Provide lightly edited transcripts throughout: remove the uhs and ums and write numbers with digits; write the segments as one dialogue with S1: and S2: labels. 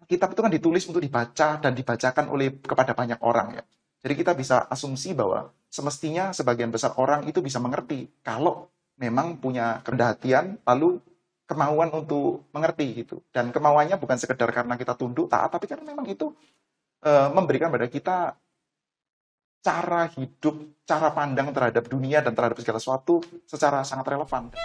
S1: kitab itu kan ditulis untuk dibaca dan dibacakan kepada banyak orang ya. Jadi kita bisa asumsi bahwa semestinya sebagian besar orang itu bisa mengerti kalau memang punya kerendahan hatian, lalu kemauan untuk mengerti gitu. Dan kemauannya bukan sekedar karena kita tunduk taat, tapi karena memang itu memberikan pada kita cara hidup, cara pandang terhadap dunia dan terhadap segala sesuatu secara sangat relevan.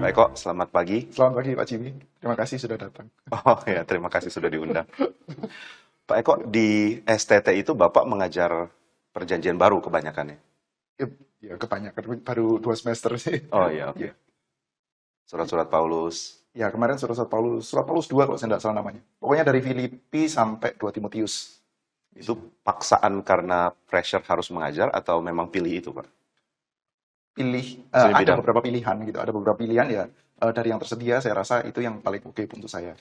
S2: Pak Eko, selamat pagi.
S1: Selamat pagi Pak Jimmy, terima kasih sudah datang.
S2: Oh ya, terima kasih sudah diundang. Pak Eko, di STT itu Bapak mengajar Perjanjian Baru kebanyakan ya?
S1: Ya kebanyakan, baru 2 semester sih.
S2: Oh iya, oke. Surat-surat Paulus.
S1: Ya kemarin surat Paulus 2 kalau saya tidak salah namanya. Pokoknya dari Filipi sampai 2 Timotius.
S2: Itu paksaan karena pressure harus mengajar atau memang pilih itu, Pak?
S1: Ada beberapa pilihan gitu, ada beberapa pilihan ya dari yang tersedia saya rasa itu yang paling oke untuk saya.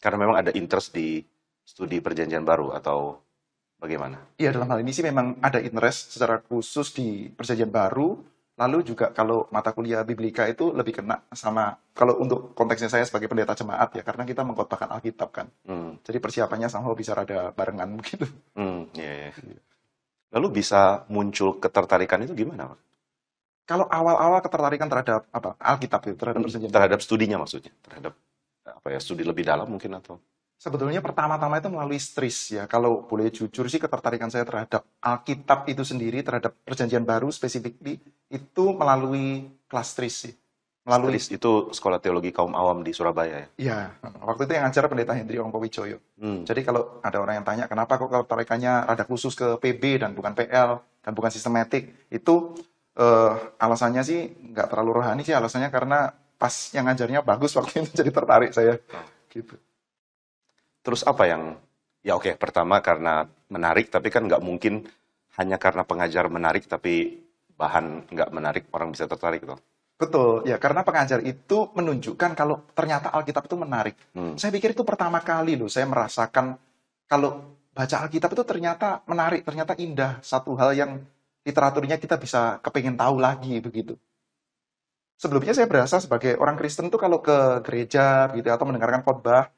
S2: Karena memang ada interest di studi Perjanjian Baru atau bagaimana?
S1: Iya, dalam hal ini sih memang ada interest secara khusus di Perjanjian Baru, lalu juga kalau mata kuliah Biblika itu lebih kena sama, kalau untuk konteksnya saya sebagai pendeta jemaat ya, karena kita mengkhotbahkan Alkitab kan. Jadi persiapannya somehow bisa rada barengan begitu.
S2: Iya. Lalu bisa muncul ketertarikan itu gimana, Pak?
S1: Kalau awal-awal ketertarikan terhadap apa? Alkitab itu, terhadap Perjanjian
S2: terhadap studinya maksudnya, terhadap studi lebih dalam mungkin atau?
S1: Sebetulnya pertama-tama itu melalui stris ya. Kalau boleh jujur sih ketertarikan saya terhadap Alkitab itu sendiri, terhadap Perjanjian Baru specifically, itu melalui kelas stris sih.
S2: Stris itu Sekolah Teologi Kaum Awam di Surabaya ya?
S1: Iya, waktu itu yang ngajar pendeta Hendri Ongko Wijoyo. Jadi kalau ada orang yang tanya kenapa kok ketertarikannya ada khusus ke PB dan bukan PL dan bukan sistematik, itu alasannya sih nggak terlalu rohani sih, alasannya karena pas yang ngajarnya bagus waktu itu jadi tertarik saya. Gitu.
S2: Terus apa yang, ya oke, pertama karena menarik, tapi kan nggak mungkin hanya karena pengajar menarik, tapi bahan nggak menarik, orang bisa tertarik tuh.
S1: Betul, ya karena pengajar itu menunjukkan kalau ternyata Alkitab itu menarik. Saya pikir itu pertama kali loh saya merasakan kalau baca Alkitab itu ternyata menarik, ternyata indah, satu hal yang literaturnya kita bisa kepengen tahu lagi begitu. Sebelumnya saya berasa sebagai orang Kristen tuh kalau ke gereja gitu atau mendengarkan khotbah,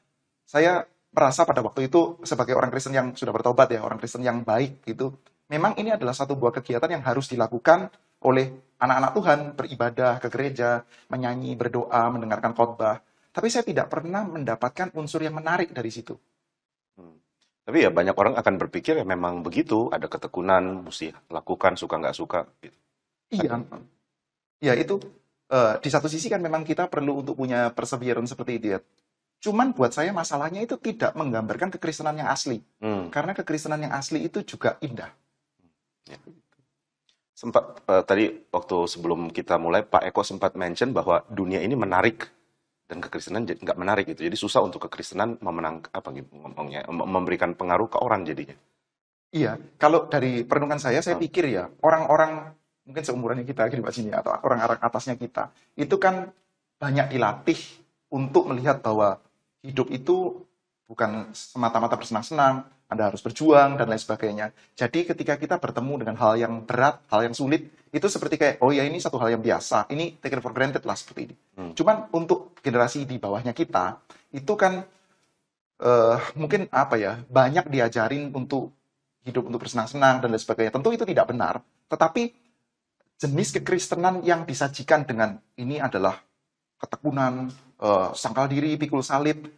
S1: saya merasa pada waktu itu sebagai orang Kristen yang sudah bertobat ya, orang Kristen yang baik gitu. Memang ini adalah satu buah kegiatan yang harus dilakukan oleh anak-anak Tuhan, beribadah ke gereja, menyanyi, berdoa, mendengarkan khotbah. Tapi saya tidak pernah mendapatkan unsur yang menarik dari situ.
S2: Tapi ya banyak orang akan berpikir ya memang begitu, ada ketekunan, mesti lakukan, suka nggak suka. Gitu.
S1: Iya, ya itu di satu sisi kan memang kita perlu untuk punya perseverance seperti itu ya. Cuman buat saya masalahnya itu tidak menggambarkan kekristenan yang asli. Karena kekristenan yang asli itu juga indah.
S2: Ya. Sempat tadi waktu sebelum kita mulai, Pak Eko sempat mention bahwa dunia ini menarik dan kekristenan nggak menarik gitu. Jadi susah untuk kekristenan memberikan pengaruh ke orang jadinya.
S1: Iya, kalau dari perenungan saya pikir ya, orang-orang mungkin seumuran kita di sini atau orang-orang atasnya kita, itu kan banyak dilatih untuk melihat bahwa hidup itu bukan semata-mata bersenang-senang, Anda harus berjuang dan lain sebagainya. Jadi ketika kita bertemu dengan hal yang berat, hal yang sulit, itu seperti kayak, oh ya ini satu hal yang biasa, ini taken for granted lah seperti ini. Cuman untuk generasi di bawahnya kita, itu kan mungkin apa ya, banyak diajarin untuk hidup untuk bersenang-senang dan lain sebagainya. Tentu itu tidak benar, tetapi jenis kekristenan yang disajikan dengan ini adalah ketekunan, sangkal diri, pikul salib,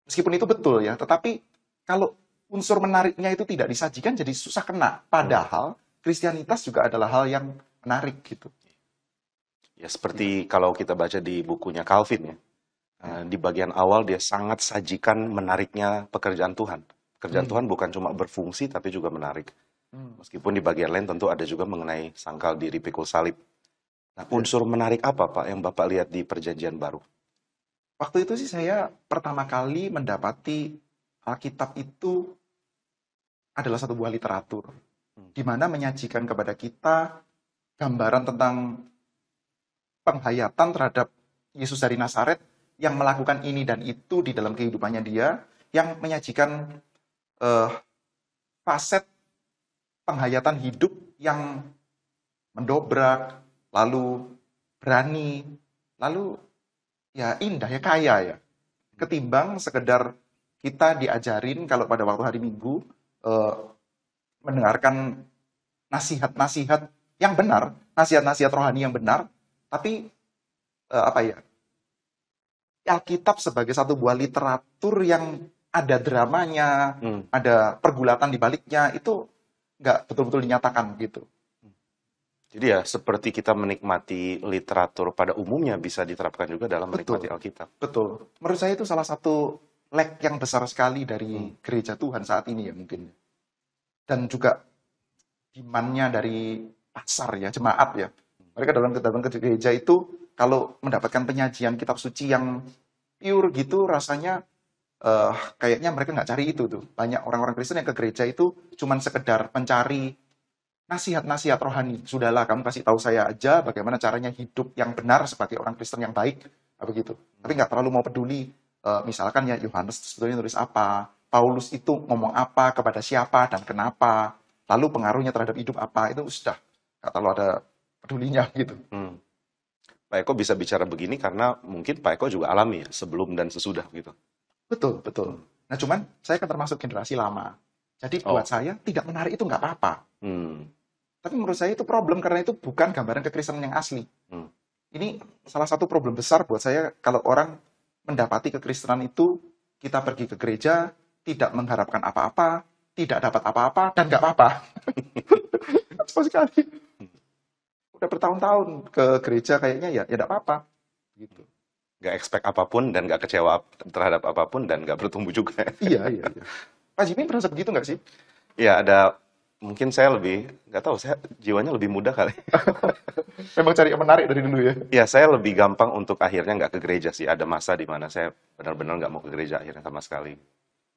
S1: meskipun itu betul ya, tetapi kalau unsur menariknya itu tidak disajikan jadi susah kena. Padahal Kristianitas juga adalah hal yang menarik gitu.
S2: Ya seperti kalau kita baca di bukunya Calvin ya, di bagian awal dia sangat sajikan menariknya pekerjaan Tuhan. Pekerjaan Tuhan bukan cuma berfungsi tapi juga menarik. Meskipun di bagian lain tentu ada juga mengenai sangkal diri, pikul salib. Nah, unsur menarik apa Pak yang Bapak lihat di Perjanjian Baru?
S1: Waktu itu sih saya pertama kali mendapati Alkitab itu adalah satu buah literatur, di mana menyajikan kepada kita gambaran tentang penghayatan terhadap Yesus dari Nazaret yang melakukan ini dan itu di dalam kehidupannya dia, yang menyajikan eh, faset penghayatan hidup yang mendobrak, lalu berani, lalu ya indah ya kaya ya. Ketimbang sekedar kita diajarin kalau pada waktu hari Minggu eh, mendengarkan nasihat-nasihat yang benar, nasihat-nasihat rohani yang benar, tapi apa ya? Alkitab sebagai satu buah literatur yang ada dramanya,
S2: Hmm.
S1: ada pergulatan di baliknya, itu nggak betul-betul dinyatakan gitu.
S2: Jadi ya seperti kita menikmati literatur pada umumnya bisa diterapkan juga dalam menikmati
S1: Betul,
S2: Alkitab.
S1: betul. Menurut saya itu salah satu lag yang besar sekali dari
S2: Hmm.
S1: gereja Tuhan saat ini ya mungkin. Dan juga demand-nya dari pasar ya, jemaat ya. Mereka dalam ke gereja itu kalau mendapatkan penyajian kitab suci yang pure gitu rasanya kayaknya mereka nggak cari itu tuh. Banyak orang-orang Kristen yang ke gereja itu cuman sekedar mencari nasihat-nasihat rohani. Sudahlah, kamu kasih tahu saya aja bagaimana caranya hidup yang benar sebagai orang Kristen yang baik, begitu. Tapi nggak terlalu mau peduli. Misalkan ya Yohanes sebetulnya nulis apa, Paulus itu ngomong apa kepada siapa dan kenapa, lalu pengaruhnya terhadap hidup apa itu sudah nggak terlalu ada pedulinya gitu.
S2: Hmm. Pak Eko bisa bicara begini karena mungkin Pak Eko juga alami ya, sebelum dan sesudah gitu.
S1: Betul, betul. Nah cuman saya kan termasuk generasi lama. Jadi buat
S2: Oh.
S1: saya tidak menarik itu nggak apa-apa.
S2: Hmm.
S1: Tapi menurut saya itu problem karena itu bukan gambaran kekristenan yang asli.
S2: Hmm.
S1: Ini salah satu problem besar buat saya kalau orang mendapati kekristenan itu kita pergi ke gereja, tidak mengharapkan apa-apa, tidak dapat apa-apa, dan nggak apa-apa. Sama sekali. Udah bertahun-tahun ke gereja kayaknya ya nggak apa-apa. Gitu.
S2: Nggak expect apapun dan nggak kecewa terhadap apapun dan nggak bertumbuh juga.
S1: Iya, iya, iya. Pak Jimmy merasa begitu nggak sih?
S2: Ya ada, mungkin saya lebih, nggak tahu, saya jiwanya lebih muda kali.
S1: Memang cari yang menarik dari dulu ya?
S2: Ya saya lebih gampang untuk akhirnya nggak ke gereja sih. Ada masa di mana saya benar-benar nggak mau ke gereja akhirnya sama sekali.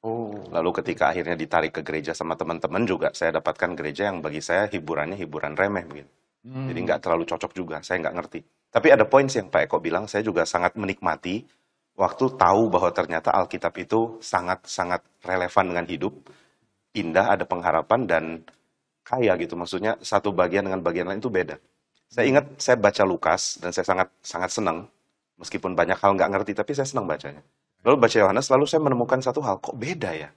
S1: Oh,
S2: Lalu ketika akhirnya ditarik ke gereja sama teman-teman juga, saya dapatkan gereja yang bagi saya hiburannya hiburan remeh begitu. Jadi nggak terlalu cocok juga, saya nggak ngerti. Tapi ada poin sih yang Pak Eko bilang, saya juga sangat menikmati waktu tahu bahwa ternyata Alkitab itu sangat-sangat relevan dengan hidup, indah, ada pengharapan, dan kaya gitu. Maksudnya satu bagian dengan bagian lain itu beda. Saya ingat saya baca Lukas, dan saya sangat sangat senang. Meskipun banyak hal nggak ngerti, tapi saya senang bacanya. Lalu baca Yohanes, lalu saya menemukan satu hal, kok beda ya?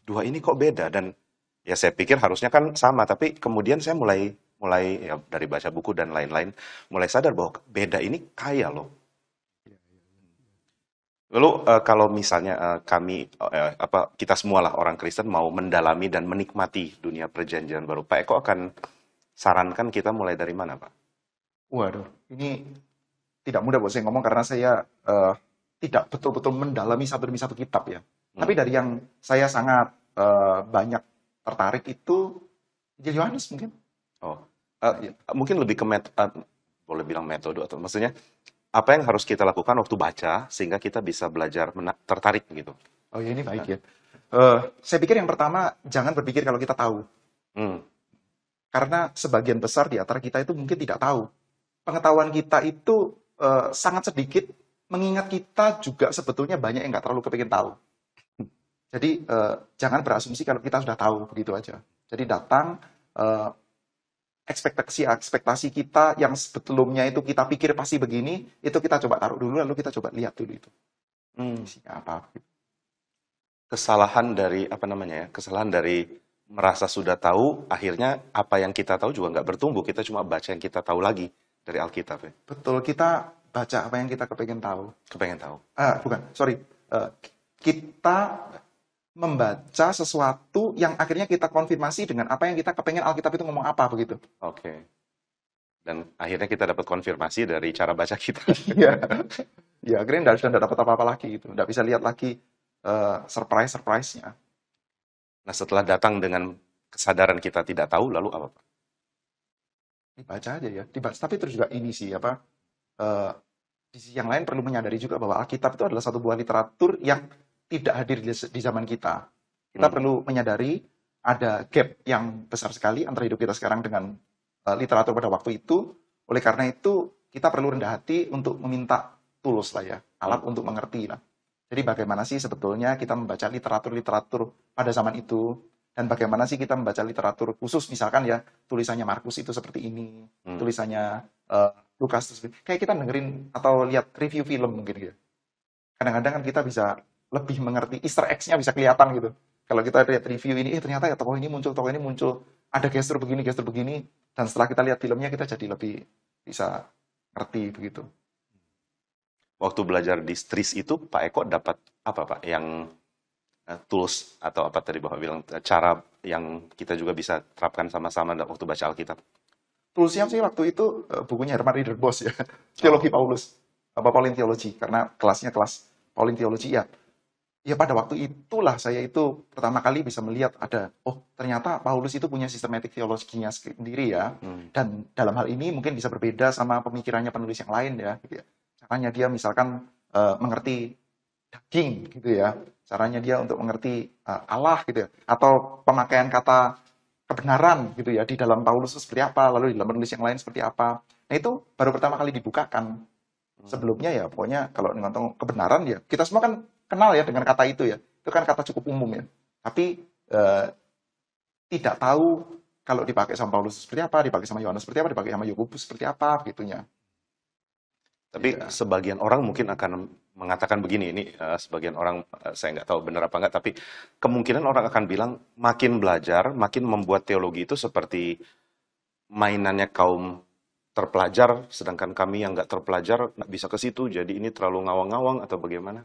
S2: Dua ini kok beda? Dan ya saya pikir harusnya kan sama, tapi kemudian saya mulai mulai ya dari baca buku dan lain-lain, mulai sadar bahwa beda ini kaya loh. Lalu kalau misalnya kami kita semualah orang Kristen mau mendalami dan menikmati dunia perjanjian baru, Pak Eko akan sarankan kita mulai dari mana, Pak?
S1: waduh, ini tidak mudah buat saya ngomong karena saya tidak betul-betul mendalami satu demi satu kitab ya. Tapi dari yang saya sangat banyak tertarik itu Injil Yohanes mungkin.
S2: Oh, mungkin lebih ke boleh bilang metode atau maksudnya apa yang harus kita lakukan waktu baca sehingga kita bisa belajar tertarik gitu.
S1: Oh ya ini baik ya. Saya pikir yang pertama jangan berpikir kalau kita tahu.
S2: Hmm.
S1: Karena sebagian besar di antara kita itu mungkin tidak tahu. Pengetahuan kita itu sangat sedikit, mengingat kita juga sebetulnya banyak yang nggak terlalu kepingin tahu. Jadi jangan berasumsi kalau kita sudah tahu, begitu aja. Jadi datang, ekspektasi kita yang sebetulnya itu kita pikir pasti begini, itu kita coba taruh dulu, lalu kita coba lihat dulu itu. Isinya apa.
S2: Kesalahan dari apa namanya ya? Kesalahan dari merasa sudah tahu, akhirnya apa yang kita tahu juga nggak bertumbuh. Kita cuma baca yang kita tahu lagi dari Alkitab ya.
S1: Betul, kita baca apa yang kita kepengen tahu.
S2: Kepengen tahu.
S1: Bukan, sorry. Kita membaca sesuatu yang akhirnya kita konfirmasi dengan apa yang kita kepengen Alkitab itu ngomong apa, begitu.
S2: Oke. Dan akhirnya kita dapat konfirmasi dari cara baca kita.
S1: Iya. Ya, akhirnya sudah dapat apa-apa lagi gitu. Nggak bisa lihat lagi surprise-nya.
S2: Nah, setelah datang dengan kesadaran kita tidak tahu, lalu apa, Pak?
S1: Dibaca aja ya. Dibaca. Tapi terus juga ini sih, di sisi yang lain perlu menyadari juga bahwa Alkitab itu adalah satu buah literatur yang tidak hadir di zaman kita. Kita perlu menyadari ada gap yang besar sekali antara hidup kita sekarang dengan literatur pada waktu itu. Oleh karena itu, kita perlu rendah hati untuk meminta tools lah ya, alat untuk mengerti lah. Jadi bagaimana sih sebetulnya kita membaca literatur-literatur pada zaman itu, dan bagaimana sih kita membaca literatur khusus, misalkan ya tulisannya Markus itu seperti ini, tulisannya Lukas itu seperti, kayak kita dengerin atau lihat review film mungkin ya. Kadang-kadang kan kita bisa lebih mengerti, Easter eggs-nya bisa kelihatan gitu. Kalau kita lihat review ini, ternyata ya tokoh ini muncul, ada gestur begini, dan setelah kita lihat filmnya kita jadi lebih bisa ngerti begitu.
S2: Waktu belajar di STRIS itu, Pak Eko dapat apa, Pak? Yang tools atau apa tadi Bapak bilang, cara yang kita juga bisa terapkan sama-sama waktu baca Alkitab?
S1: Toolsnya sih waktu itu bukunya Herman Ridderbos ya, Teologi Paulus, Pauline Theology, karena kelasnya kelas Pauline Theology ya. Ya pada waktu itulah saya itu pertama kali bisa melihat ada, oh ternyata Paulus itu punya sistematik teologinya sendiri ya. Dan dalam hal ini mungkin bisa berbeda sama pemikirannya penulis yang lain ya. Gitu ya. Caranya dia misalkan mengerti daging gitu ya. Caranya dia untuk mengerti Allah gitu ya. Atau pemakaian kata kebenaran gitu ya di dalam Paulus itu seperti apa, lalu di dalam penulis yang lain seperti apa. Nah itu baru pertama kali dibukakan. Sebelumnya ya pokoknya kalau ngomong kebenaran ya kita semua kan kenal ya dengan kata itu ya. Itu kan kata cukup umum ya. Tapi tidak tahu kalau dipakai sama Paulus seperti apa, dipakai sama Yohanes seperti apa, dipakai sama Yakobus seperti apa gitunya.
S2: Tapi sebagian orang mungkin akan mengatakan begini, ini sebagian orang saya nggak tahu benar apa nggak, tapi kemungkinan orang akan bilang makin belajar, makin membuat teologi itu seperti mainannya kaum terpelajar, sedangkan kami yang nggak terpelajar nggak bisa ke situ, jadi ini terlalu ngawang-ngawang atau bagaimana?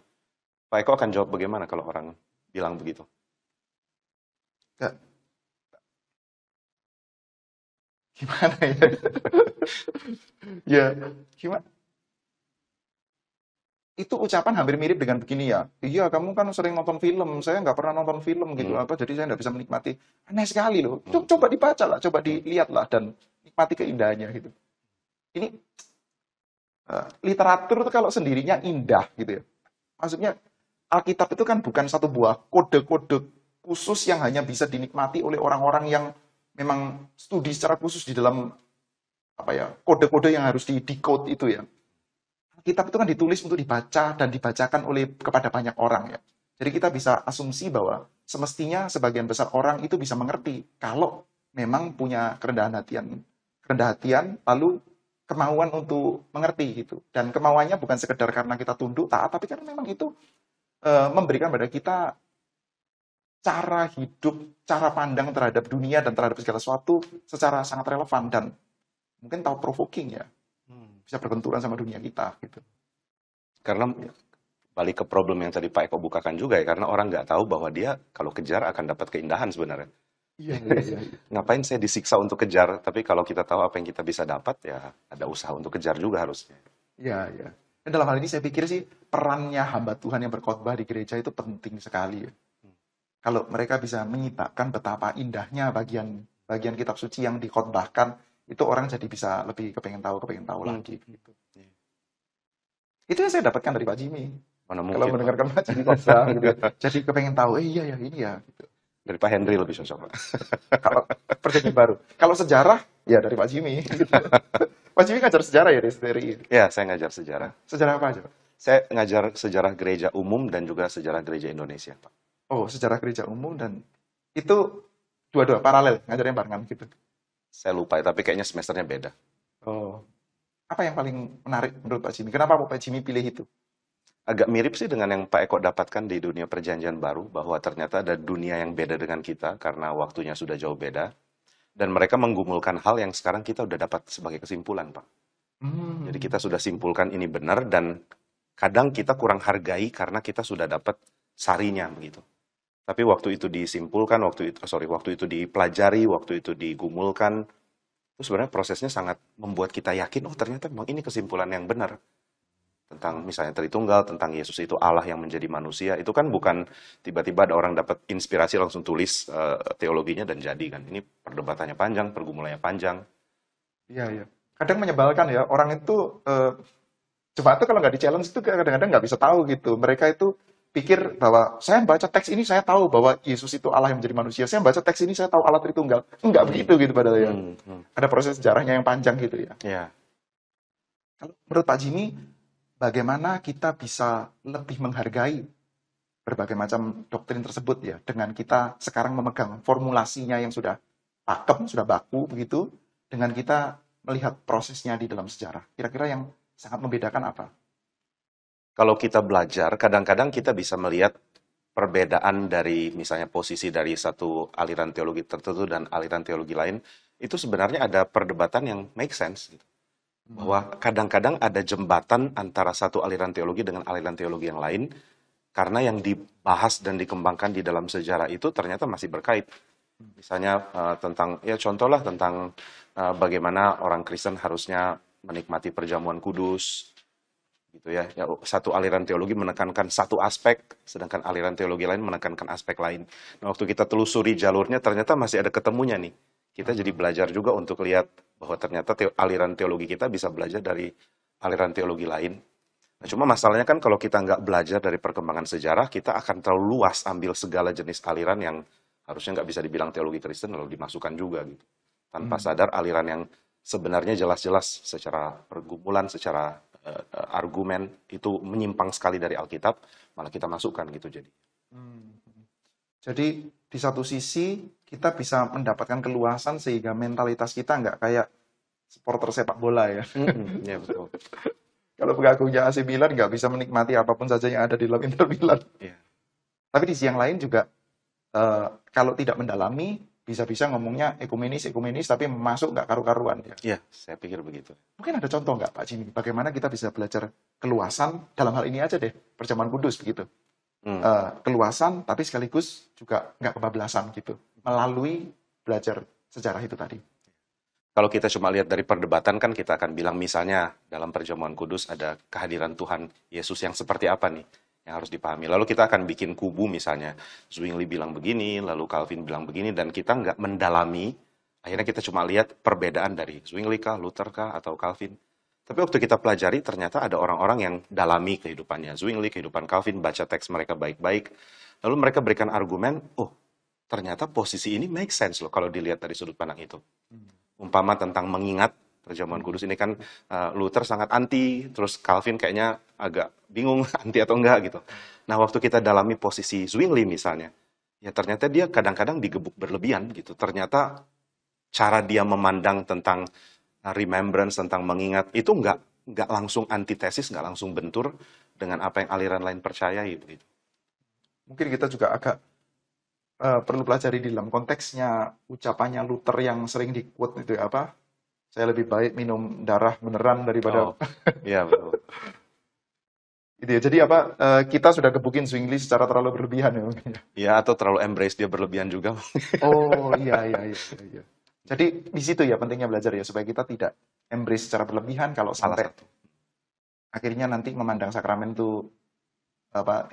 S2: Pak Eko akan jawab bagaimana kalau orang bilang begitu?
S1: Gimana ya? Ya, gimana? Itu ucapan hampir mirip dengan begini ya. Iya, kamu kan sering nonton film, saya nggak pernah nonton film gitu, apa jadi saya nggak bisa menikmati. Aneh sekali loh. Coba dibaca lah, coba dilihat lah dan nikmati keindahannya gitu. Ini literatur itu kalau sendirinya indah gitu ya. Maksudnya Alkitab itu kan bukan satu buah kode-kode khusus yang hanya bisa dinikmati oleh orang-orang yang memang studi secara khusus di dalam apa ya kode-kode yang harus di-decode itu ya. Alkitab itu kan ditulis untuk dibaca dan dibacakan oleh kepada banyak orang ya. Jadi kita bisa asumsi bahwa semestinya sebagian besar orang itu bisa mengerti kalau memang punya kerendahan hatian, lalu kemauan untuk mengerti gitu. Dan kemauannya bukan sekedar karena kita tunduk taat, tapi karena memang itu memberikan pada kita cara hidup, cara pandang terhadap dunia dan terhadap segala sesuatu secara sangat relevan dan mungkin thought provoking ya. Bisa berbenturan sama dunia kita gitu.
S2: Karena balik ke problem yang tadi Pak Eko bukakan juga ya, karena orang nggak tahu bahwa dia kalau kejar akan dapat keindahan sebenarnya.
S1: Iya.
S2: Ngapain saya disiksa untuk kejar, tapi kalau kita tahu apa yang kita bisa dapat, ya ada usaha untuk kejar juga harusnya.
S1: Iya. Dan dalam hal ini saya pikir sih perannya hamba Tuhan yang berkhotbah di gereja itu penting sekali ya. Kalau mereka bisa menyibakkan betapa indahnya bagian kitab suci yang dikhotbahkan, itu orang jadi bisa lebih kepengen tahu lagi gitu. Itu yang saya dapatkan dari Pak Jimmy.
S2: Mana
S1: Kalau
S2: mungkin,
S1: mendengarkan Pak Jimmy khotbah gitu. Jadi kepengen tahu, iya ya ini ya gitu.
S2: dari Pak Henry lebih cocok, Pak.
S1: Kalau perjanjian baru. Kalau sejarah ya dari Pak Jimmy gitu. Pak Jimmy ngajar sejarah ya di STRI.
S2: Ya, saya ngajar sejarah.
S1: Sejarah apa aja, Pak?
S2: Saya ngajar sejarah gereja umum dan juga sejarah gereja Indonesia, Pak.
S1: Oh, sejarah gereja umum dan itu dua-dua paralel ngajarnya barengan gitu.
S2: Saya lupa, tapi kayaknya semesternya beda.
S1: Oh. Apa yang paling menarik menurut Pak Jimmy? Kenapa Pak Jimmy pilih itu?
S2: Agak mirip sih dengan yang Pak Eko dapatkan di dunia perjanjian baru, bahwa ternyata ada dunia yang beda dengan kita karena waktunya sudah jauh beda. Dan mereka menggumulkan hal yang sekarang kita udah dapat sebagai kesimpulan, Pak. Jadi kita sudah simpulkan ini benar dan kadang kita kurang hargai karena kita sudah dapat sarinya begitu. Tapi waktu itu disimpulkan, waktu itu dipelajari, waktu itu digumulkan, itu sebenarnya prosesnya sangat membuat kita yakin, oh ternyata memang ini kesimpulan yang benar. Tentang misalnya Tritunggal, tentang Yesus itu Allah yang menjadi manusia, itu kan bukan tiba-tiba ada orang dapat inspirasi langsung tulis teologinya dan jadi kan. Ini perdebatannya panjang, pergumulannya panjang.
S1: Iya. Kadang menyebalkan ya, orang itu, jemaat itu kalau nggak di-challenge itu kadang-kadang nggak bisa tahu gitu. Mereka itu pikir bahwa saya baca teks ini saya tahu bahwa Yesus itu Allah yang menjadi manusia. Saya baca teks ini saya tahu Allah Tritunggal. Enggak begitu gitu padahal ya. Ada proses sejarahnya yang panjang gitu ya.
S2: Ya.
S1: Kalau menurut Pak Jimmy, bagaimana kita bisa lebih menghargai berbagai macam doktrin tersebut ya, dengan kita sekarang memegang formulasinya yang sudah pakem, sudah baku begitu, dengan kita melihat prosesnya di dalam sejarah. Kira-kira yang sangat membedakan apa?
S2: Kalau kita belajar, kadang-kadang kita bisa melihat perbedaan dari misalnya posisi dari satu aliran teologi tertentu dan aliran teologi lain, itu sebenarnya ada perdebatan yang make sense, gitu. Bahwa kadang-kadang ada jembatan antara satu aliran teologi dengan aliran teologi yang lain, karena yang dibahas dan dikembangkan di dalam sejarah itu ternyata masih berkait. Misalnya tentang, ya contohlah tentang bagaimana orang Kristen harusnya menikmati perjamuan kudus, gitu ya. Ya, satu aliran teologi menekankan satu aspek, sedangkan aliran teologi lain menekankan aspek lain. Nah, waktu kita telusuri jalurnya, ternyata masih ada ketemunya nih. Kita jadi belajar juga untuk lihat bahwa ternyata aliran teologi kita bisa belajar dari aliran teologi lain. Nah, cuma masalahnya kan kalau kita nggak belajar dari perkembangan sejarah, kita akan terlalu luas ambil segala jenis aliran yang harusnya nggak bisa dibilang teologi Kristen, lalu dimasukkan juga gitu. Tanpa sadar aliran yang sebenarnya jelas-jelas secara pergumulan, secara argumen itu menyimpang sekali dari Alkitab, malah kita masukkan gitu jadi.
S1: Jadi di satu sisi kita bisa mendapatkan keluasan sehingga mentalitas kita nggak kayak supporter sepak bola ya.
S2: Ya betul.
S1: Kalau pengagumnya AC Milan nggak bisa menikmati apapun saja yang ada di dalam Inter Milan.
S2: Iya.
S1: Tapi di sisi yang lain juga kalau tidak mendalami bisa-bisa ngomongnya ekumenis tapi masuk nggak karu-karuan ya.
S2: Iya, saya pikir begitu.
S1: Mungkin ada contoh nggak Pak Jimmy? Bagaimana kita bisa belajar keluasan dalam hal ini aja deh, perjamuan kudus begitu. Keluasan tapi sekaligus juga nggak kebablasan gitu melalui belajar sejarah itu tadi.
S2: Kalau kita cuma lihat dari perdebatan kan kita akan bilang misalnya dalam perjamuan kudus ada kehadiran Tuhan Yesus yang seperti apa nih yang harus dipahami. Lalu kita akan bikin kubu misalnya Zwingli bilang begini, lalu Calvin bilang begini, dan kita nggak mendalami. Akhirnya kita cuma lihat perbedaan dari Zwingli kah, Luther kah, atau Calvin. Tapi waktu kita pelajari ternyata ada orang-orang yang dalami kehidupannya Zwingli, kehidupan Calvin, baca teks mereka baik-baik. Lalu mereka berikan argumen, oh ternyata posisi ini make sense loh kalau dilihat dari sudut pandang itu. Umpama tentang mengingat perjamuan kudus ini kan Luther sangat anti, terus Calvin kayaknya agak bingung anti atau enggak gitu. Nah waktu kita dalami posisi Zwingli misalnya, ya ternyata dia kadang-kadang digebuk berlebihan gitu. Ternyata cara dia memandang tentang remembrance, tentang mengingat itu nggak langsung antitesis, nggak langsung bentur dengan apa yang aliran lain percayai begitu.
S1: Mungkin kita juga agak perlu pelajari di dalam konteksnya ucapannya Luther yang sering di-quote itu apa? Saya lebih baik minum darah beneran daripada
S2: iya betul.
S1: Gitu ya. Jadi apa kita sudah gebukin Zwingli secara terlalu berlebihan ya mungkin ya.
S2: Ya atau terlalu embrace dia berlebihan juga.
S1: Oh iya. Jadi di situ ya pentingnya belajar ya supaya kita tidak embrace secara berlebihan kalau sampai akhirnya nanti memandang sakramen itu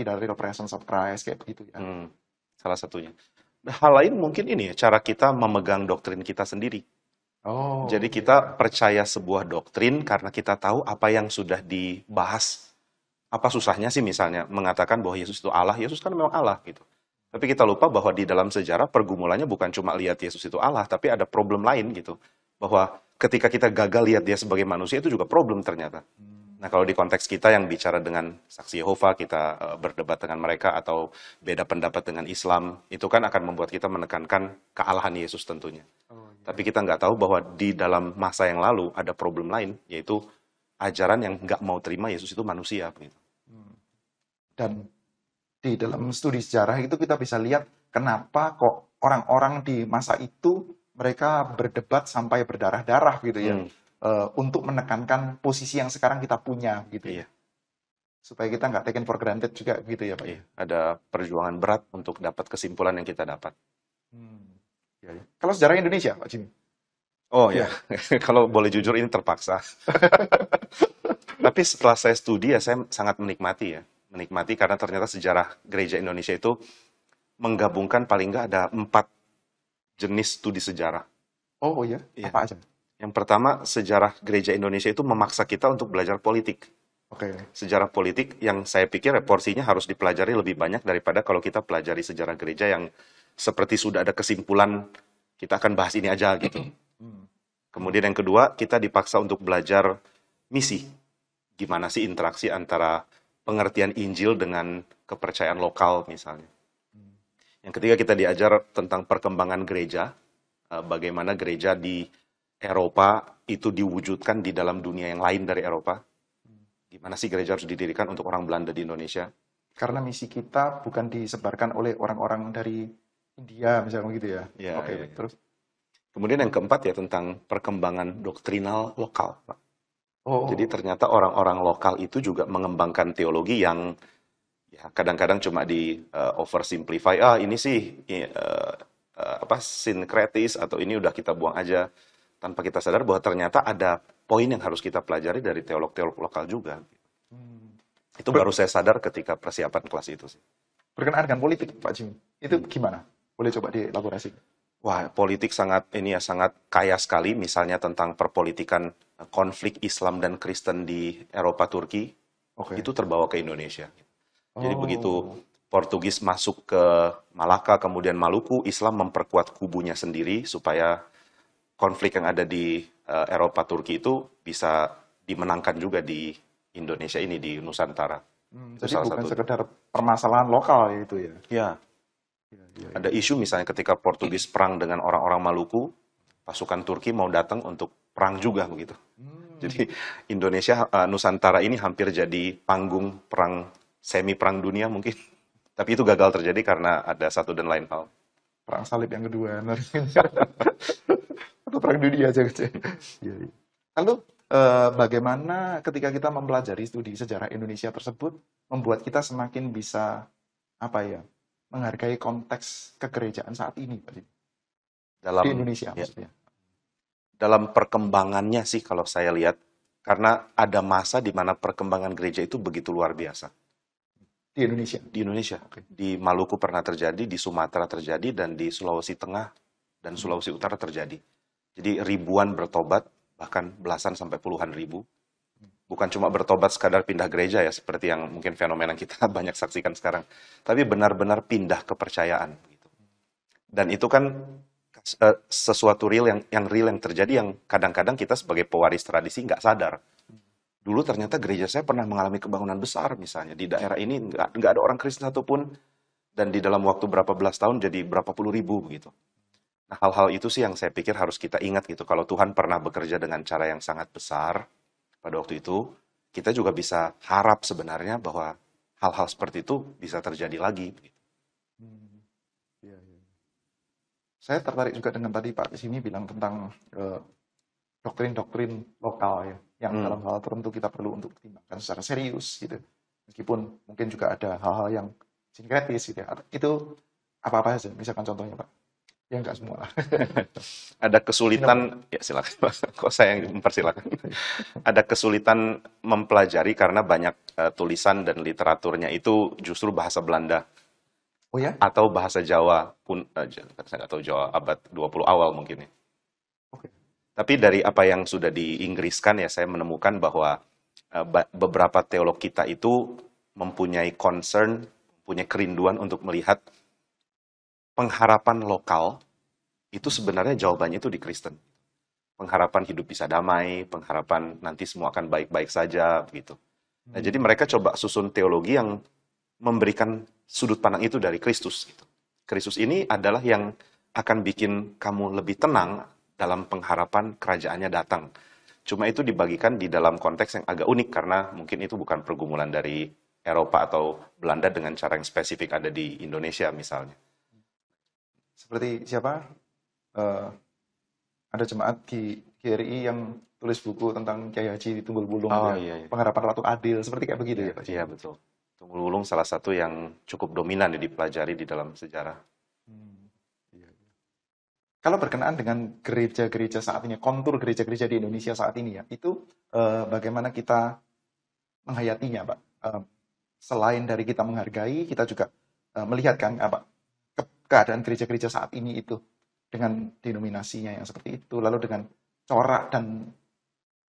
S1: tidak ada presence of Christ kayak begitu ya.
S2: Salah satunya. Hal lain mungkin ini ya, cara kita memegang doktrin kita sendiri. Jadi kita percaya sebuah doktrin karena kita tahu apa yang sudah dibahas. Apa susahnya sih misalnya mengatakan bahwa Yesus itu Allah? Yesus kan memang Allah gitu. Tapi kita lupa bahwa di dalam sejarah pergumulannya bukan cuma lihat Yesus itu Allah, tapi ada problem lain gitu. Bahwa ketika kita gagal lihat dia sebagai manusia itu juga problem ternyata. Nah kalau di konteks kita yang bicara dengan saksi Yehova, kita berdebat dengan mereka atau beda pendapat dengan Islam, itu kan akan membuat kita menekankan kealahan Yesus tentunya. Tapi kita nggak tahu bahwa di dalam masa yang lalu ada problem lain, yaitu ajaran yang nggak mau terima Yesus itu manusia. Begitu.
S1: Dan di dalam studi sejarah itu kita bisa lihat kenapa kok orang-orang di masa itu mereka berdebat sampai berdarah-darah gitu ya. Untuk menekankan posisi yang sekarang kita punya gitu ya. Supaya kita nggak taken for granted juga gitu ya Pak.
S2: Iya, ada perjuangan berat untuk dapat kesimpulan yang kita dapat.
S1: Ya. Kalau sejarah Indonesia Pak Jimmy?
S2: Oh ya, kalau boleh jujur ini terpaksa. Tapi setelah saya studi ya saya sangat menikmati ya. Menikmati karena ternyata sejarah gereja Indonesia itu menggabungkan paling nggak ada 4 jenis studi sejarah.
S1: Oh iya, apa aja?
S2: Yang pertama, sejarah gereja Indonesia itu memaksa kita untuk belajar politik. Sejarah politik yang saya pikir porsinya harus dipelajari lebih banyak daripada kalau kita pelajari sejarah gereja yang seperti sudah ada kesimpulan, kita akan bahas ini aja gitu. Kemudian yang kedua, kita dipaksa untuk belajar misi. gimana sih interaksi antara pengertian Injil dengan kepercayaan lokal misalnya. Yang ketiga kita diajar tentang perkembangan gereja, bagaimana gereja di Eropa itu diwujudkan di dalam dunia yang lain dari Eropa. Gimana sih gereja harus didirikan untuk orang Belanda di Indonesia.
S1: Karena misi kita bukan disebarkan oleh orang-orang dari India, misalnya gitu ya.
S2: Ya,
S1: Oke,
S2: ya, ya.
S1: terus.
S2: Kemudian yang keempat ya tentang perkembangan doktrinal lokal, Pak.
S1: Oh,
S2: Jadi ternyata orang-orang lokal itu juga mengembangkan teologi yang ya kadang-kadang cuma di oversimplify. Ini sih sinkretis atau ini udah kita buang aja tanpa kita sadar bahwa ternyata ada poin yang harus kita pelajari dari teolog-teolog lokal juga. Itu baru saya sadar ketika persiapan kelas itu sih.
S1: berkenaan dengan politik, Pak Jimmy. Itu gimana? Boleh coba dielaborasi?
S2: Wah, politik sangat kaya sekali, misalnya tentang perpolitikan konflik Islam dan Kristen di Eropa Turki,
S1: Oke.
S2: itu terbawa ke Indonesia. Jadi
S1: Oh.
S2: begitu Portugis masuk ke Malaka, kemudian Maluku, Islam memperkuat kubunya sendiri supaya konflik yang ada di Eropa Turki itu bisa dimenangkan juga di Indonesia ini, di Nusantara. Itu
S1: Jadi
S2: salah
S1: bukan
S2: satu.
S1: sekedar permasalahan lokal ya itu ya.
S2: Ya,
S1: Iya.
S2: ada isu misalnya ketika Portugis perang dengan orang-orang Maluku, pasukan Turki mau datang untuk perang juga begitu. Jadi Indonesia, Nusantara ini hampir jadi panggung perang, semi perang dunia mungkin. Tapi itu gagal terjadi karena ada satu dan lain hal.
S1: Perang salib yang kedua. Atau perang dunia aja gitu. Iya, iya. Lalu bagaimana ketika kita mempelajari studi sejarah Indonesia tersebut membuat kita semakin bisa menghargai konteks kegerejaan saat ini, Pak Jimmy? Di Indonesia maksudnya.
S2: Dalam perkembangannya sih kalau saya lihat, karena ada masa di mana perkembangan gereja itu begitu luar biasa.
S1: Di Indonesia.
S2: Di Indonesia.
S1: Oke.
S2: Di Maluku pernah terjadi, di Sumatera terjadi, dan di Sulawesi Tengah dan Sulawesi Utara terjadi. Jadi ribuan bertobat, bahkan belasan sampai puluhan ribu. Bukan cuma bertobat sekadar pindah gereja ya, seperti yang mungkin fenomena kita banyak saksikan sekarang. Tapi benar-benar pindah kepercayaan. Dan itu kan sesuatu real yang terjadi yang kadang-kadang kita sebagai pewaris tradisi nggak sadar. Dulu ternyata gereja saya pernah mengalami kebangunan besar misalnya. Di daerah ini nggak ada orang Kristen satupun. Dan di dalam waktu berapa belas tahun jadi berapa puluh ribu begitu. Nah, hal-hal itu sih yang saya pikir harus kita ingat gitu. Kalau Tuhan pernah bekerja dengan cara yang sangat besar pada waktu itu, kita juga bisa harap sebenarnya bahwa hal-hal seperti itu bisa terjadi lagi.
S1: Iya, iya. Saya tertarik juga dengan tadi Pak Simi bilang tentang doktrin-doktrin lokal ya, yang dalam hal tertentu kita perlu untuk pertimbangkan secara serius gitu. Meskipun mungkin juga ada hal-hal yang sinkretis gitu ya. Itu apa-apa saja, misalkan contohnya Pak. Ya enggak semua lah.
S2: Ada kesulitan, ya silakan Pak. Kok saya yang mempersilakan. Ada kesulitan mempelajari karena banyak tulisan dan literaturnya itu justru bahasa Belanda.
S1: Oh ya?
S2: Atau bahasa Jawa pun, saya nggak tahu Jawa abad 20 awal mungkin ya.
S1: Oke.
S2: Tapi dari apa yang sudah diinggriskan ya, saya menemukan bahwa beberapa teolog kita itu mempunyai concern, punya kerinduan untuk melihat pengharapan lokal itu sebenarnya jawabannya itu di Kristen. Pengharapan hidup bisa damai, pengharapan nanti semua akan baik-baik saja, begitu. Nah, jadi mereka coba susun teologi yang memberikan sudut pandang itu dari Kristus. Gitu. Kristus ini adalah yang akan bikin kamu lebih tenang dalam pengharapan kerajaannya datang. Cuma itu dibagikan di dalam konteks yang agak unik karena mungkin itu bukan pergumulan dari Eropa atau Belanda dengan cara yang spesifik ada di Indonesia misalnya.
S1: Seperti siapa? Ada jemaat di GRI yang tulis buku tentang Kiai Haji Tunggul Wulung,
S2: Iya.
S1: Pengharapan Ratu Adil, seperti kayak begitu ya Pak?
S2: Iya, betul. Tunggul Wulung salah satu yang cukup dominan dipelajari di dalam sejarah.
S1: Iya. Kalau berkenaan dengan gereja-gereja saat ini, kontur gereja-gereja di Indonesia saat ini ya, itu bagaimana kita menghayatinya Pak? Selain dari kita menghargai, kita juga melihat kan keadaan gereja-gereja saat ini itu dengan denominasinya yang seperti itu, lalu dengan corak dan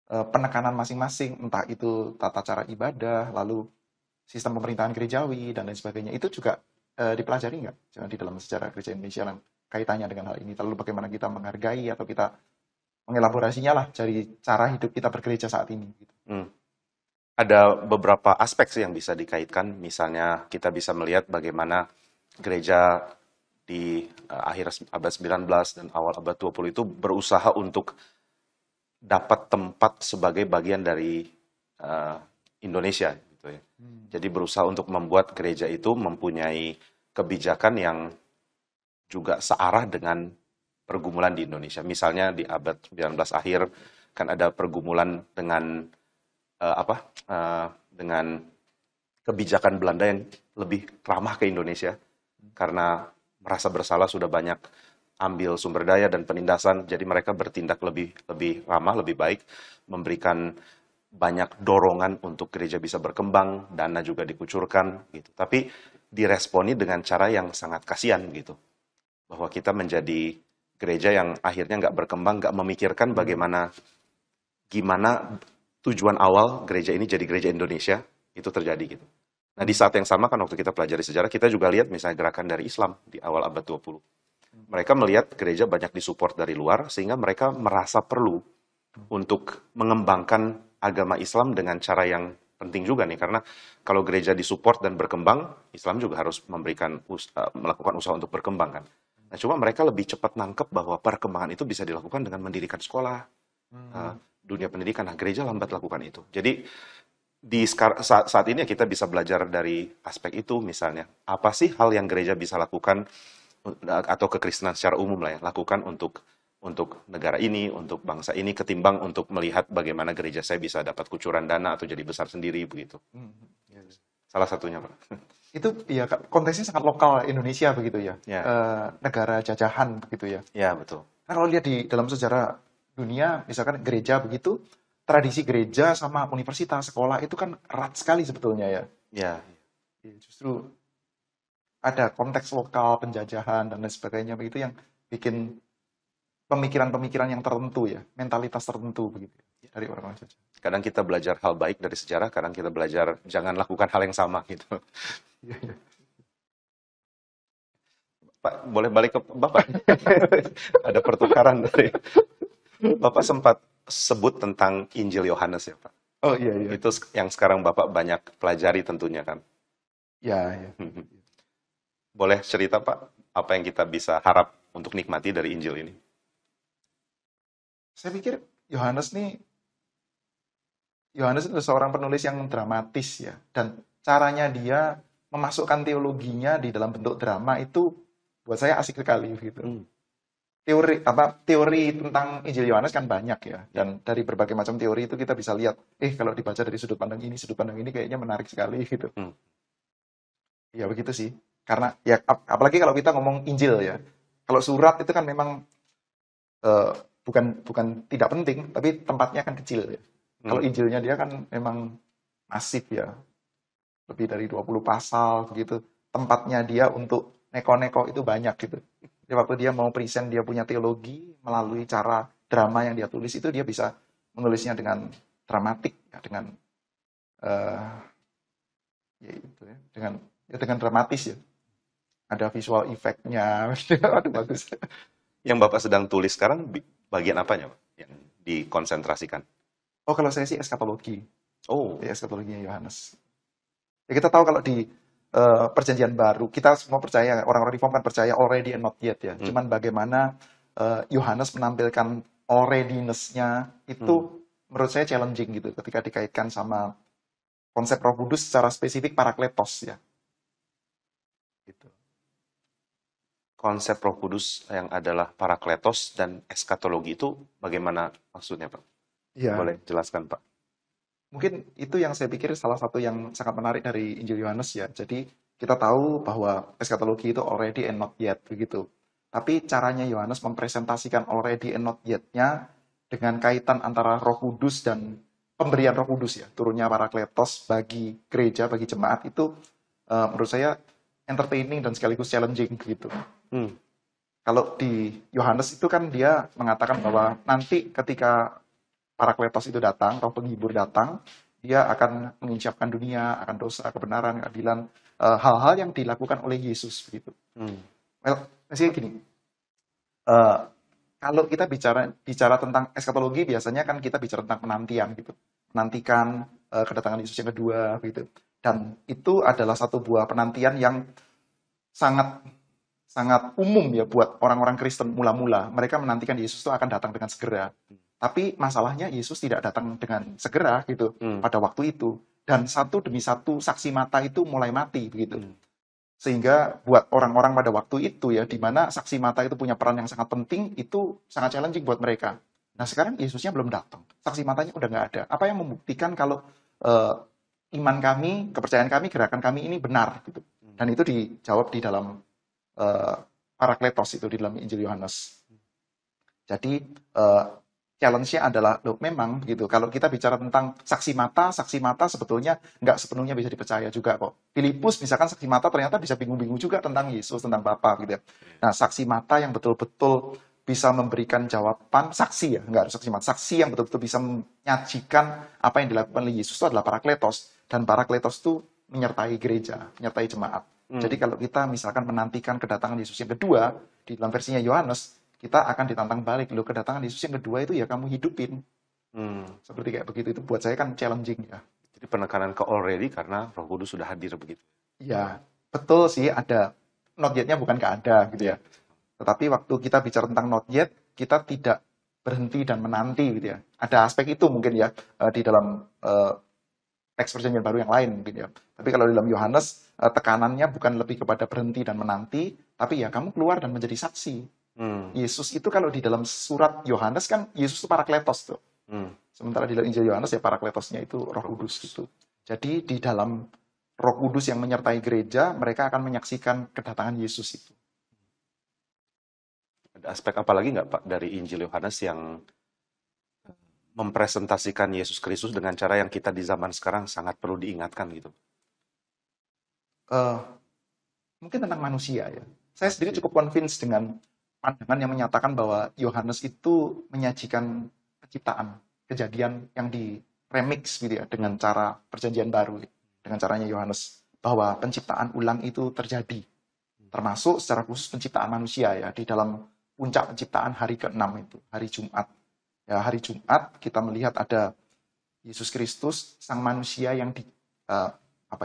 S1: penekanan masing-masing, entah itu tata cara ibadah, lalu sistem pemerintahan gerejawi dan lain sebagainya, itu juga dipelajari nggak di dalam sejarah gereja Indonesia yang kaitannya dengan hal ini? Lalu bagaimana kita menghargai atau kita mengelaborasinya lah dari cara hidup kita bergereja saat ini? Gitu.
S2: Ada beberapa aspek sih yang bisa dikaitkan. Misalnya kita bisa melihat bagaimana gereja di akhir abad 19 dan awal abad 20 itu berusaha untuk dapat tempat sebagai bagian dari eh, Indonesia gitu ya. Jadi berusaha untuk membuat gereja itu mempunyai kebijakan yang juga searah dengan pergumulan di Indonesia. Misalnya di abad 19 akhir kan ada pergumulan dengan dengan kebijakan Belanda yang lebih ramah ke Indonesia karena merasa bersalah sudah banyak ambil sumber daya dan penindasan, jadi mereka bertindak lebih ramah, lebih baik, memberikan banyak dorongan untuk gereja bisa berkembang, dana juga dikucurkan gitu. Tapi diresponi dengan cara yang sangat kasihan gitu, bahwa kita menjadi gereja yang akhirnya nggak berkembang, nggak memikirkan gimana tujuan awal gereja ini jadi gereja Indonesia itu terjadi gitu. Nah, di saat yang sama kan waktu kita pelajari sejarah, kita juga lihat misalnya gerakan dari Islam di awal abad 20. Mereka melihat gereja banyak disupport dari luar, sehingga mereka merasa perlu untuk mengembangkan agama Islam dengan cara yang penting juga nih. Karena kalau gereja disupport dan berkembang, Islam juga harus melakukan usaha untuk berkembang kan. Nah, cuma mereka lebih cepat nangkep bahwa perkembangan itu bisa dilakukan dengan mendirikan sekolah, dunia pendidikan. Nah, gereja lambat lakukan itu. Jadi saat ini ya kita bisa belajar dari aspek itu. Misalnya apa sih hal yang gereja bisa lakukan atau kekristenan secara umum lah ya lakukan untuk negara ini, untuk bangsa ini, ketimbang untuk melihat bagaimana gereja saya bisa dapat kucuran dana atau jadi besar sendiri begitu. Salah satunya Pak.
S1: Itu ya konteksnya sangat lokal Indonesia begitu ya.
S2: Ya.
S1: Negara jajahan begitu ya.
S2: Ya betul.
S1: Nah, kalau lihat di dalam sejarah dunia, misalkan gereja begitu, tradisi gereja sama universitas, sekolah itu kan erat sekali sebetulnya ya.
S2: Ya.
S1: Justru ada konteks lokal, penjajahan, dan lain sebagainya begitu yang bikin pemikiran-pemikiran yang tertentu ya, mentalitas tertentu begitu dari orang-orang jajah.
S2: Kadang kita belajar hal baik dari sejarah, kadang kita belajar jangan lakukan hal yang sama gitu. Pak, boleh balik ke Bapak? Ada pertukaran dari Bapak sempat sebut tentang Injil Yohanes ya Pak.
S1: Oh iya.
S2: Itu yang sekarang Bapak banyak pelajari tentunya kan.
S1: Ya.
S2: Boleh cerita Pak, apa yang kita bisa harap untuk nikmati dari Injil ini?
S1: Saya pikir Yohanes itu seorang penulis yang dramatis ya, dan caranya dia memasukkan teologinya di dalam bentuk drama itu buat saya asik sekali gitu. Teori tentang Injil Yohanes kan banyak ya, dan dari berbagai macam teori itu kita bisa lihat, kalau dibaca dari sudut pandang ini kayaknya menarik sekali gitu. Ya begitu sih, karena ya apalagi kalau kita ngomong Injil ya, kalau surat itu kan memang bukan tidak penting, tapi tempatnya kan kecil ya. Kalau Injilnya dia kan memang masif ya, lebih dari 20 pasal begitu. Tempatnya dia untuk neko-neko itu banyak gitu. Jadi waktu dia mau present dia punya teologi melalui cara drama yang dia tulis itu dia bisa menulisnya dengan dramatik ya, dengan dramatis ya. Ada visual effect-nya. Aduh bagus.
S2: Yang Bapak sedang tulis sekarang bagian apanya Pak yang dikonsentrasikan?
S1: Oh, kalau saya sih eskatologi.
S2: Oh,
S1: Ya, eskatologinya Yohanes. Ya, kita tahu kalau di perjanjian baru, kita semua percaya, orang-orang reform kan percaya already and not yet ya. Cuman bagaimana Yohanes menampilkan already-ness-nya itu menurut saya challenging gitu ketika dikaitkan sama konsep Roh Kudus secara spesifik parakletos ya. Gitu.
S2: konsep Roh Kudus yang adalah parakletos dan eskatologi itu bagaimana maksudnya Pak?
S1: Ya.
S2: Boleh jelaskan Pak?
S1: Mungkin itu yang saya pikir salah satu yang sangat menarik dari Injil Yohanes ya. Jadi kita tahu bahwa eskatologi itu already and not yet begitu. Tapi caranya Yohanes mempresentasikan already and not yet-nya dengan kaitan antara Roh Kudus dan pemberian Roh Kudus ya, turunnya parakletos bagi gereja, bagi jemaat itu menurut saya entertaining dan sekaligus challenging gitu. Kalau di Yohanes itu kan dia mengatakan bahwa nanti ketika Parakletos itu datang, roh penghibur datang, dia akan menginsapkan dunia, akan dosa, kebenaran, keadilan, hal-hal yang dilakukan oleh Yesus begitu. Well, maksudnya gini, kalau kita bicara tentang eskatologi, biasanya kan kita bicara tentang penantian gitu, menantikan kedatangan Yesus yang kedua gitu. Dan itu adalah satu buah penantian yang sangat sangat umum ya buat orang-orang Kristen mula-mula. Mereka menantikan Yesus itu akan datang dengan segera. Tapi masalahnya Yesus tidak datang dengan segera gitu pada waktu itu. Dan satu demi satu saksi mata itu mulai mati begitu. Sehingga buat orang-orang pada waktu itu ya, di mana saksi mata itu punya peran yang sangat penting, itu sangat challenging buat mereka. Nah sekarang Yesusnya belum datang, saksi matanya udah nggak ada. Apa yang membuktikan kalau iman kami, kepercayaan kami, gerakan kami ini benar gitu. Dan itu dijawab di dalam Parakletos itu di dalam Injil Yohanes. Jadi challenge-nya adalah, loh memang begitu, kalau kita bicara tentang saksi mata sebetulnya nggak sepenuhnya bisa dipercaya juga kok. Filipus misalkan saksi mata ternyata bisa bingung-bingung juga tentang Yesus, tentang Bapa gitu ya. Nah saksi mata yang betul-betul bisa memberikan jawaban, saksi ya, nggak harus saksi mata, saksi yang betul-betul bisa menyajikan apa yang dilakukan oleh Yesus itu adalah Parakletos. Dan Parakletos itu menyertai gereja, menyertai jemaat. Jadi kalau kita misalkan menantikan kedatangan Yesus yang kedua, di dalam versinya Yohanes, kita akan ditantang balik. Loh, kedatangan Yesus yang kedua itu ya kamu hidupin. Seperti kayak begitu. Itu buat saya kan challenging ya.
S2: Jadi penekanan ke already karena Roh Kudus sudah hadir begitu.
S1: Ya, betul sih ada. Not yet-nya bukan nggak ada gitu ya. Tetapi waktu kita bicara tentang not yet, kita tidak berhenti dan menanti gitu ya. Ada aspek itu mungkin ya di dalam teks perjanjian baru yang lain mungkin ya. Tapi kalau di dalam Yohanes, tekanannya bukan lebih kepada berhenti dan menanti, tapi ya kamu keluar dan menjadi saksi. Yesus itu kalau di dalam surat Yohanes kan Yesus itu Parakletos tuh. Sementara di dalam Injil Yohanes ya Parakletosnya itu Roh Kudus gitu. Jadi di dalam Roh Kudus yang menyertai gereja, mereka akan menyaksikan kedatangan Yesus itu.
S2: Ada aspek apa lagi nggak Pak dari Injil Yohanes yang mempresentasikan Yesus Kristus dengan cara yang kita di zaman sekarang sangat perlu diingatkan gitu?
S1: Mungkin tentang manusia ya. Saya sendiri cukup convinced dengan pandangan yang menyatakan bahwa Yohanes itu menyajikan penciptaan, kejadian yang diremix gitu ya, dengan cara perjanjian baru, dengan caranya Yohanes, bahwa penciptaan ulang itu terjadi, termasuk secara khusus penciptaan manusia ya, di dalam puncak penciptaan hari ke-6 itu, hari Jumat. Ya, hari Jumat kita melihat ada Yesus Kristus, sang manusia yang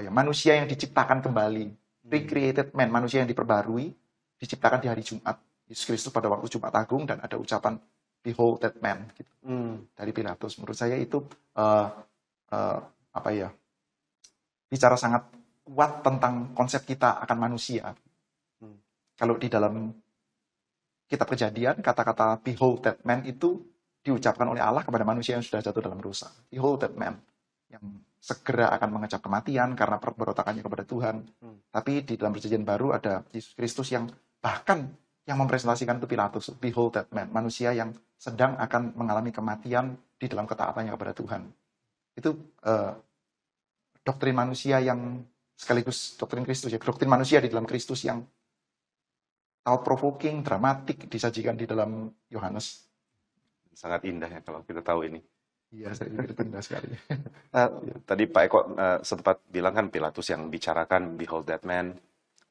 S1: manusia yang diciptakan kembali, recreated man, manusia yang diperbarui, diciptakan di hari Jumat. Yesus Kristus pada waktu Jumat Agung, dan ada ucapan behold that man gitu. Dari Pilatus. Menurut saya itu bicara sangat kuat tentang konsep kita akan manusia. Kalau di dalam kitab Kejadian, kata-kata behold that man itu diucapkan oleh Allah kepada manusia yang sudah jatuh dalam dosa. Behold that man, yang segera akan mengecap kematian karena pemberontakannya kepada Tuhan. Tapi di dalam perjanjian baru ada Yesus Kristus yang bahkan yang mempresentasikan itu Pilatus. Behold that man, manusia yang sedang akan mengalami kematian di dalam ketaatannya kepada Tuhan. Itu doktrin manusia yang sekaligus doktrin Kristus ya, doktrin manusia di dalam Kristus yang thought-provoking, dramatik disajikan di dalam Yohanes.
S2: Sangat indah ya kalau kita tahu ini.
S1: Iya, saya pikir itu indah sekali.
S2: Tadi Pak Eko sempat bilang kan Pilatus yang bicarakan behold that man.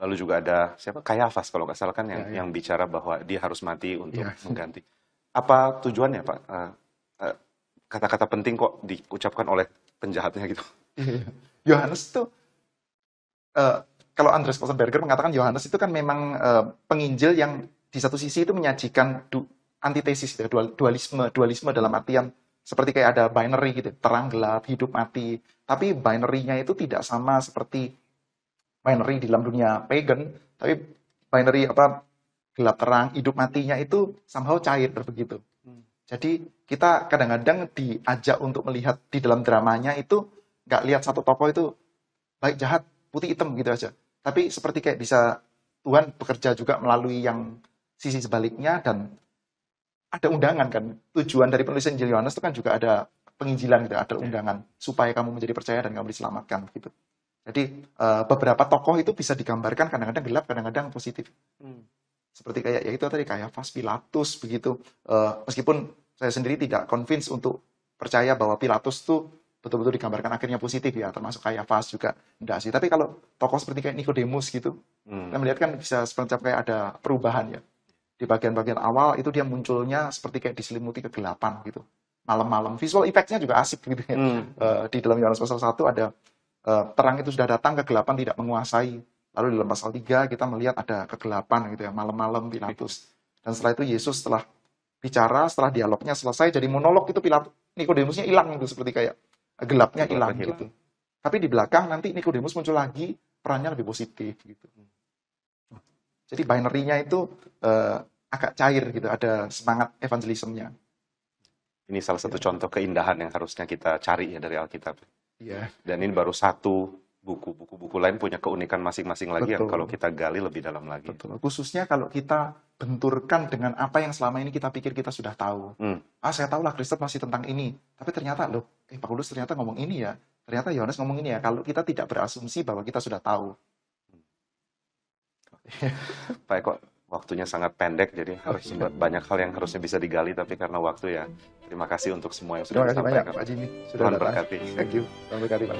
S2: Lalu juga ada siapa? Kayafas kalau nggak salah kan yang bicara bahwa dia harus mati untuk mengganti. Apa tujuannya Pak? Kata-kata penting kok diucapkan oleh penjahatnya gitu.
S1: Yohanes tuh kalau Andreas Kostenberger mengatakan Yohanes itu kan memang penginjil yang di satu sisi itu menyajikan antitesis ya, dualisme dalam artian seperti kayak ada binary gitu, terang gelap, hidup mati. Tapi binary-nya itu tidak sama seperti binary di dalam dunia pagan, tapi binary gelap terang, hidup matinya itu somehow cair begitu. Jadi kita kadang-kadang diajak untuk melihat di dalam dramanya itu nggak lihat satu tokoh itu baik jahat, putih hitam gitu aja. Tapi seperti kayak bisa Tuhan bekerja juga melalui yang sisi sebaliknya, dan ada undangan kan. Tujuan dari penulisan Injil Yohanes itu kan juga ada penginjilan gitu, ada undangan supaya kamu menjadi percaya dan kamu diselamatkan gitu. Jadi beberapa tokoh itu bisa digambarkan kadang-kadang gelap, kadang-kadang positif. Seperti kayak ya itu tadi Kayafas, Pilatus begitu. Meskipun saya sendiri tidak convince untuk percaya bahwa Pilatus tuh betul-betul digambarkan akhirnya positif ya, termasuk Kayafas juga enggak sih. Tapi kalau tokoh seperti kayak Nikodemus gitu, kita melihat kan bisa semacam kayak ada perubahan ya. Di bagian-bagian awal itu dia munculnya seperti kayak diselimuti kegelapan gitu. malam-malam. Visual effects-nya juga asik gitu ya. Di dalam Yohanes pasal 1 ada terang itu sudah datang, kegelapan tidak menguasai. Lalu di dalam pasal 3 kita melihat ada kegelapan gitu ya, malam-malam Pilatus. Dan setelah itu Yesus setelah bicara, setelah dialognya selesai, jadi monolog itu Nikodemusnya hilang itu, seperti kayak gelapnya hilang gitu. Tapi di belakang nanti Nikodemus muncul lagi, perannya lebih positif gitu. Jadi binary-nya itu agak cair gitu, ada semangat evangelismnya.
S2: Ini salah satu contoh keindahan yang harusnya kita cari ya dari Alkitab.
S1: Iya.
S2: Dan ini baru satu buku. Buku-buku lain punya keunikan masing-masing lagi yang
S1: Betul.
S2: kalau kita gali lebih dalam lagi.
S1: Betul. Khususnya kalau kita benturkan dengan apa yang selama ini kita pikir kita sudah tahu. Saya tahulah Kristen masih tentang ini. Tapi ternyata Paulus ternyata ngomong ini ya. Ternyata Yohanes ngomong ini ya. Kalau kita tidak berasumsi bahwa kita sudah tahu.
S2: Pak Eko, waktunya sangat pendek, jadi harus banyak hal yang harusnya bisa digali, tapi karena waktu ya, terima kasih untuk semua yang sudah
S1: Terima kasih banyak
S2: disampaikan.
S1: Pak Jimmy sudah
S2: Tuhan
S1: datang.
S2: berkati.
S1: Thank you. Tuhan berkati Pak.